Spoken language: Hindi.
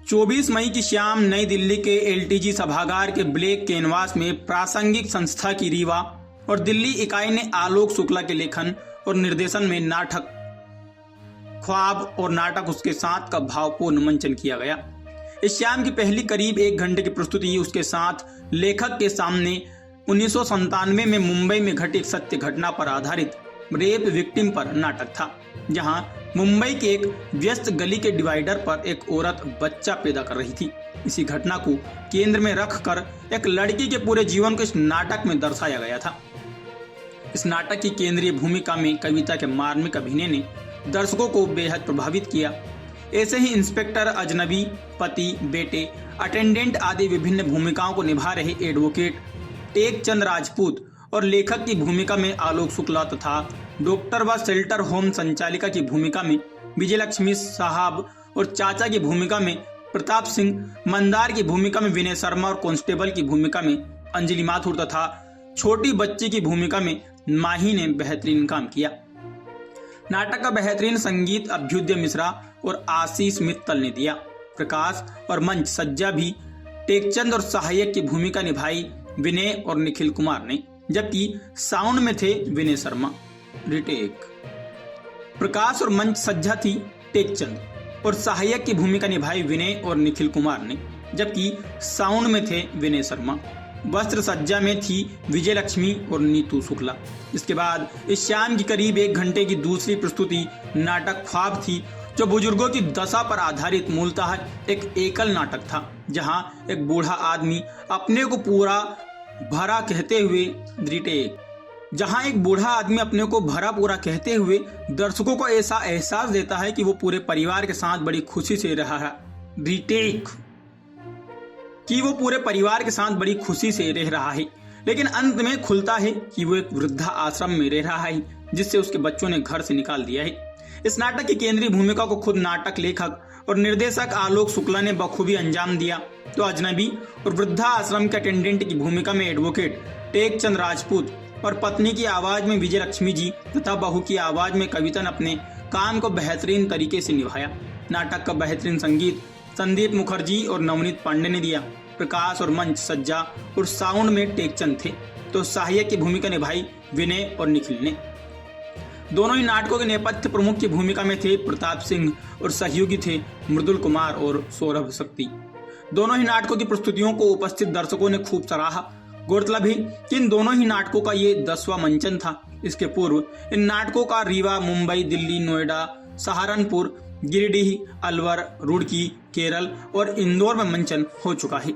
24 मई की शाम नई दिल्ली के एलटीजी सभागार के ब्लैक कैनवास में प्रासंगिक संस्था की रीवा और दिल्ली इकाई ने आलोक शुक्ला के लेखन और निर्देशन में नाटक ख्वाब और नाटक उसके साथ का भावपूर्ण मंचन किया गया। इस शाम की पहली करीब 1 घंटे की प्रस्तुति उसके साथ लेखक के सामने 1997 में मुंबई में घटी एक सत्य घटना पर आधारित रेप विक्टिम पर नाटक था, जहां मुंबई के एक व्यस्त गली के डिवाइडर पर एक औरत बच्चा पैदा कर रही थी। इसी घटना को केंद्र में रखकर एक लड़की के पूरे जीवन को इस नाटक में दर्शाया गया था। इस नाटक की केंद्रीय भूमिका में कविता के मार्मिक अभिनय ने दर्शकों को बेहद प्रभावित किया। ऐसे ही इंस्पेक्टर, अजनबी, पति, बेटे, अटेंडेंट आदि विभिन्न भूमिकाओं को निभा रहे एडवोकेट टेकचंद राजपूत और लेखक की भूमिका में आलोक शुक्ला तथा डॉक्टर व शेल्टर होम संचालिका की भूमिका में विजयलक्ष्मी साहब और चाचा की भूमिका में प्रताप सिंह, मंदार की भूमिका में विनय शर्मा और कांस्टेबल की भूमिका में अंजलि माथुर तथा छोटी बच्ची की भूमिका में माही ने बेहतरीन काम किया। नाटक का बेहतरीन संगीत अभ्युदय मिश्रा और आशीष मित्तल ने दिया। प्रकाश और मंच सज्जा भी टेकचंद और सहायक की भूमिका निभाई विनय और निखिल कुमार ने, जबकि साउंड में थे विनय शर्मा। रिटेक। प्रकाश और मंच सज्जा थी टेकचंद और सहायक की भूमिका निभाई विनय और निखिल कुमार ने, जबकि साउंड में थे विनय शर्मा। वस्त्र सज्जा में थी विजयलक्ष्मी और नीतू शुक्ला। इसके बाद इस शाम की करीब 1 घंटे की दूसरी प्रस्तुति नाटक ख्वाब थी, जो बुजुर्गों की दशा पर आधारित मूलतः एक एकल नाटक था, जहां एक बूढ़ा आदमी अपने को पूरा भरा कहते हुए कहते हुए दर्शकों को ऐसा एहसास देता है कि वो पूरे परिवार के साथ बड़ी खुशी से रह रहा है, लेकिन अंत में खुलता है कि वो एक वृद्धा आश्रम में रह रहा है, जिससे उसके बच्चों ने घर से निकाल दिया है। इस नाटक की केंद्रीय भूमिका को खुद नाटक लेखक और निर्देशक आलोक शुक्ला ने बखूबी अंजाम दिया, तो अजनबी और वृद्धा आश्रम के अटेंडेंट की भूमिका में एडवोकेट टेकचंद राजपूत और पत्नी की आवाज में विजयलक्ष्मी जी तथा बहू की आवाज में कविता ने अपने काम को बेहतरीन तरीके से निभाया। नाटक का बेहतरीन संगीत संदीप मुखर्जी और नवनीत पांडे ने दिया। प्रकाश और मंच सज्जा और साउंड में टेकचंद थे, तो सहायक की भूमिका निभाई विनय और निखिल ने। दोनों ही नाटकों के नेपथ्य प्रमुख की भूमिका में थे प्रताप सिंह और सहयोगी थे मृदुल कुमार और सौरभ शक्ति। दोनों ही नाटकों की प्रस्तुतियों को उपस्थित दर्शकों ने खूब सराहा। गौरतलब है कि इन दोनों ही नाटकों का ये 10वां मंचन था। इसके पूर्व इन नाटकों का रीवा, मुंबई, दिल्ली, नोएडा, सहारनपुर, गिरिडीह, अलवर, रुड़की, केरल और इंदौर में मंचन हो चुका है।